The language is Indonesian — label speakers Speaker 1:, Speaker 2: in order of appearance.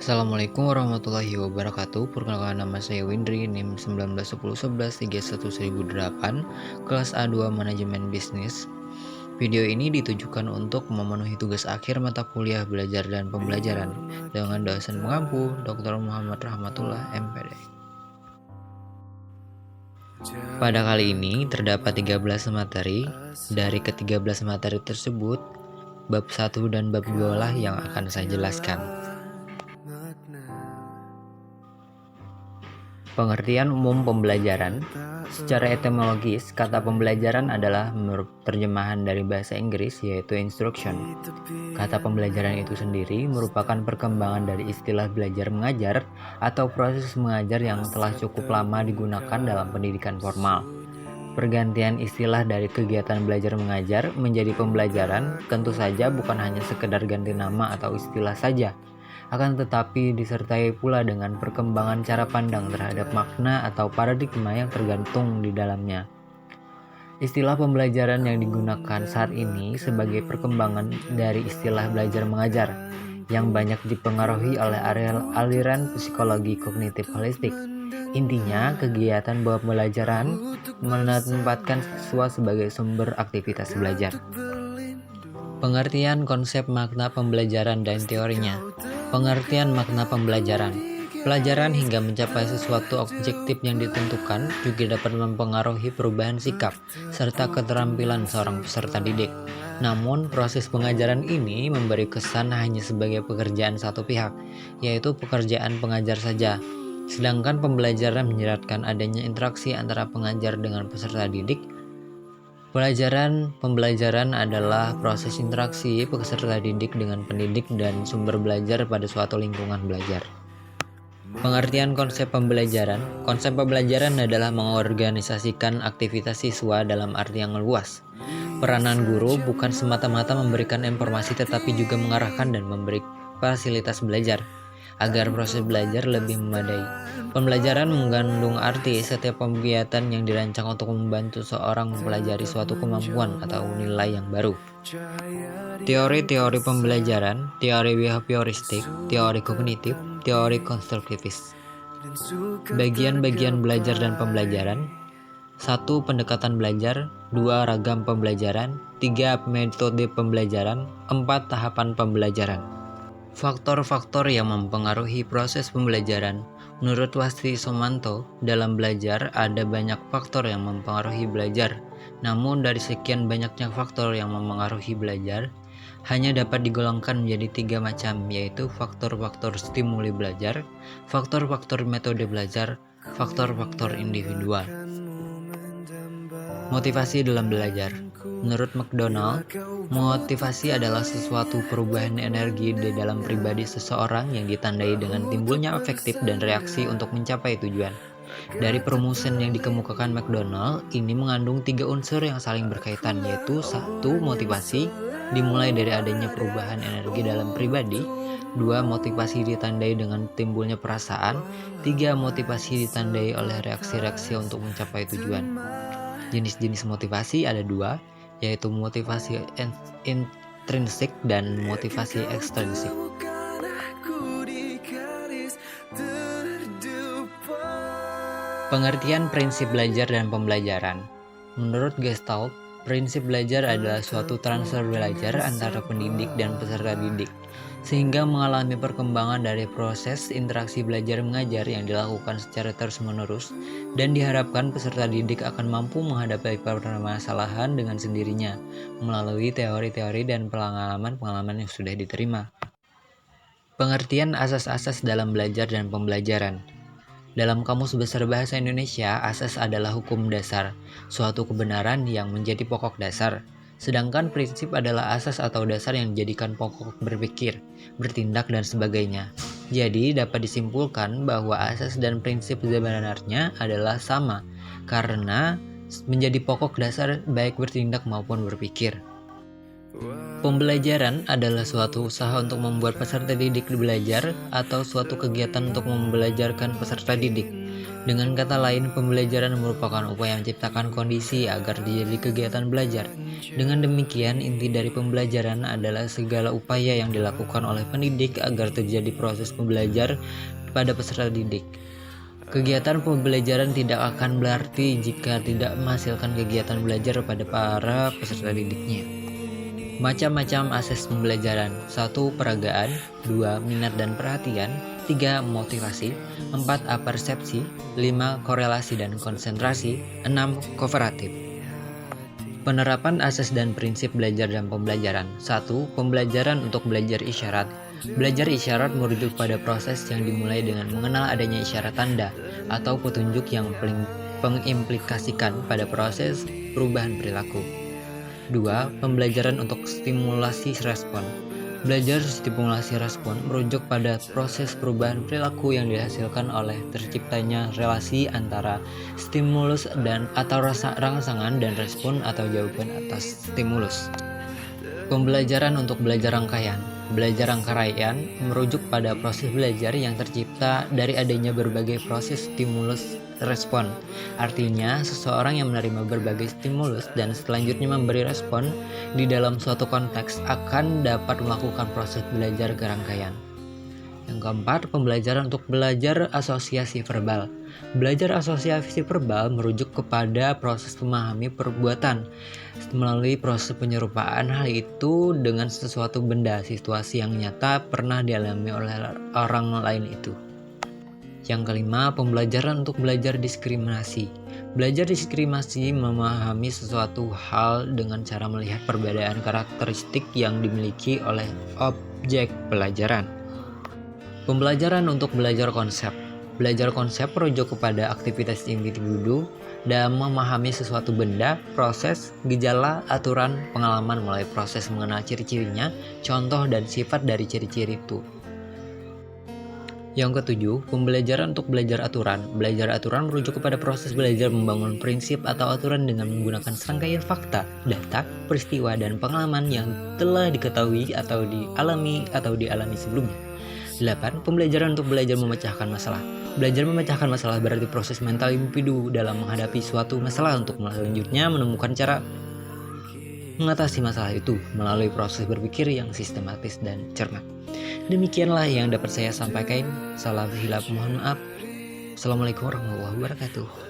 Speaker 1: Assalamualaikum warahmatullahi wabarakatuh. Perkenalkan, nama saya Windri, NIM 191011311008, kelas A2 Manajemen Bisnis. Video ini ditujukan untuk memenuhi tugas akhir mata kuliah belajar dan pembelajaran dengan dosen pengampu Dr. Muhammad Rahmatullah MPD. Pada kali ini terdapat 13 materi. Dari ke-13 materi tersebut, bab 1 dan bab 2 lah yang akan saya jelaskan. Pengertian umum pembelajaran. Secara etimologis, kata pembelajaran adalah terjemahan dari bahasa Inggris, yaitu instruction. Kata pembelajaran itu sendiri merupakan perkembangan dari istilah belajar mengajar atau proses mengajar yang telah cukup lama digunakan dalam pendidikan formal. Pergantian istilah dari kegiatan belajar mengajar menjadi pembelajaran tentu saja bukan hanya sekedar ganti nama atau istilah saja, akan tetapi disertai pula dengan perkembangan cara pandang terhadap makna atau paradigma yang tergantung di dalamnya. Istilah pembelajaran yang digunakan saat ini sebagai perkembangan dari istilah belajar mengajar yang banyak dipengaruhi oleh aliran psikologi kognitif holistik. Intinya, kegiatan pembelajaran menempatkan siswa sebagai sumber aktivitas belajar. Pengertian konsep makna pembelajaran dan teorinya. Pengertian makna pembelajaran. Pelajaran hingga mencapai sesuatu objektif yang ditentukan juga dapat mempengaruhi perubahan sikap serta keterampilan seorang peserta didik. Namun, proses pengajaran ini memberi kesan hanya sebagai pekerjaan satu pihak, yaitu pekerjaan pengajar saja. Sedangkan pembelajaran menyeratkan adanya interaksi antara pengajar dengan peserta didik. Pembelajaran adalah proses interaksi peserta didik dengan pendidik dan sumber belajar pada suatu lingkungan belajar. Pengertian konsep pembelajaran. Konsep pembelajaran adalah mengorganisasikan aktivitas siswa dalam arti yang luas. Peranan guru bukan semata-mata memberikan informasi tetapi juga mengarahkan dan memberi fasilitas belajar agar proses belajar lebih memadai. Pembelajaran mengandung arti setiap kegiatan yang dirancang untuk membantu seorang mempelajari suatu kemampuan atau nilai yang baru. Teori-teori pembelajaran, teori behavioristik, teori kognitif, teori konstruktivis. Bagian-bagian belajar dan pembelajaran. 1. Pendekatan belajar. 2. Ragam pembelajaran. 3. Metode pembelajaran. 4. Tahapan pembelajaran. Faktor-faktor yang mempengaruhi proses pembelajaran. Menurut Wasti Somanto, dalam belajar ada banyak faktor yang mempengaruhi belajar. Namun dari sekian banyaknya faktor yang mempengaruhi belajar, hanya dapat digolongkan menjadi 3 macam, yaitu faktor-faktor stimuli belajar, faktor-faktor metode belajar, faktor-faktor individual. Motivasi dalam belajar. Menurut McDonald, motivasi adalah sesuatu perubahan energi di dalam pribadi seseorang yang ditandai dengan timbulnya afektif dan reaksi untuk mencapai tujuan. Dari perumusan yang dikemukakan McDonald, ini mengandung 3 unsur yang saling berkaitan, yaitu 1. Motivasi dimulai dari adanya perubahan energi dalam pribadi. 2. Motivasi ditandai dengan timbulnya perasaan. 3. Motivasi ditandai oleh reaksi-reaksi untuk mencapai tujuan. Jenis-jenis motivasi ada 2, yaitu motivasi intrinsik dan motivasi ekstrinsik. Pengertian prinsip belajar dan pembelajaran. Menurut Gestalt, prinsip belajar adalah suatu transfer belajar antara pendidik dan peserta didik, sehingga mengalami perkembangan dari proses interaksi belajar mengajar yang dilakukan secara terus-menerus, dan diharapkan peserta didik akan mampu menghadapi permasalahan dengan sendirinya melalui teori-teori dan pengalaman-pengalaman yang sudah diterima. Pengertian asas-asas dalam belajar dan pembelajaran. Dalam Kamus Besar Bahasa Indonesia, asas adalah hukum dasar, suatu kebenaran yang menjadi pokok dasar. Sedangkan prinsip adalah asas atau dasar yang dijadikan pokok berpikir, bertindak, dan sebagainya. Jadi dapat disimpulkan bahwa asas dan prinsip sebenarnya adalah sama, karena menjadi pokok dasar baik bertindak maupun berpikir. Pembelajaran adalah suatu usaha untuk membuat peserta didik belajar atau suatu kegiatan untuk membelajarkan peserta didik. Dengan kata lain, pembelajaran merupakan upaya menciptakan kondisi agar terjadi kegiatan belajar. Dengan demikian, inti dari pembelajaran adalah segala upaya yang dilakukan oleh pendidik agar terjadi proses pembelajar pada peserta didik. Kegiatan pembelajaran tidak akan berarti jika tidak menghasilkan kegiatan belajar pada para peserta didiknya. Macam-macam akses pembelajaran: 1. Peragaan, 2. Minat dan perhatian, 3. Motivasi, 4. Apersepsi, 5. Korelasi dan konsentrasi, 6. Kooperatif. Penerapan asas dan prinsip belajar dan pembelajaran. 1. Pembelajaran untuk belajar isyarat. Belajar isyarat merujuk pada proses yang dimulai dengan mengenal adanya isyarat tanda atau petunjuk yang mengimplikasikan pada proses perubahan perilaku. 2. Pembelajaran untuk stimulasi respon. Belajar stimulasi respon merujuk pada proses perubahan perilaku yang dihasilkan oleh terciptanya relasi antara stimulus atau rangsangan dan respon atau jawaban atas stimulus. Pembelajaran untuk belajar rangkaian. Belajar rangkaian merujuk pada proses belajar yang tercipta dari adanya berbagai proses stimulus respon. Artinya, seseorang yang menerima berbagai stimulus dan selanjutnya memberi respon di dalam suatu konteks akan dapat melakukan proses belajar kerangkaian. Yang keempat, pembelajaran untuk belajar asosiasi verbal. Belajar asosiasi verbal merujuk kepada proses memahami perbuatan melalui proses penyerupaan hal itu dengan sesuatu benda, situasi yang nyata pernah dialami oleh orang lain itu. Yang kelima, pembelajaran untuk belajar diskriminasi. Belajar diskriminasi memahami sesuatu hal dengan cara melihat perbedaan karakteristik yang dimiliki oleh objek pelajaran. Pembelajaran untuk belajar konsep. Belajar konsep merujuk kepada aktivitas individu dalam memahami sesuatu benda, proses, gejala, aturan, pengalaman mulai proses mengenal ciri-cirinya, contoh dan sifat dari ciri-ciri itu. Yang ketujuh, pembelajaran untuk belajar aturan. Belajar aturan merujuk kepada proses belajar membangun prinsip atau aturan dengan menggunakan serangkaian fakta, data, peristiwa, dan pengalaman yang telah diketahui atau dialami sebelumnya. 8. Pembelajaran untuk belajar memecahkan masalah. Belajar memecahkan masalah berarti proses mental individu dalam menghadapi suatu masalah untuk selanjutnya menemukan cara mengatasi masalah itu melalui proses berpikir yang sistematis dan cermat. Demikianlah yang dapat saya sampaikan. Salam hilaf, mohon maaf. Assalamualaikum warahmatullahi wabarakatuh.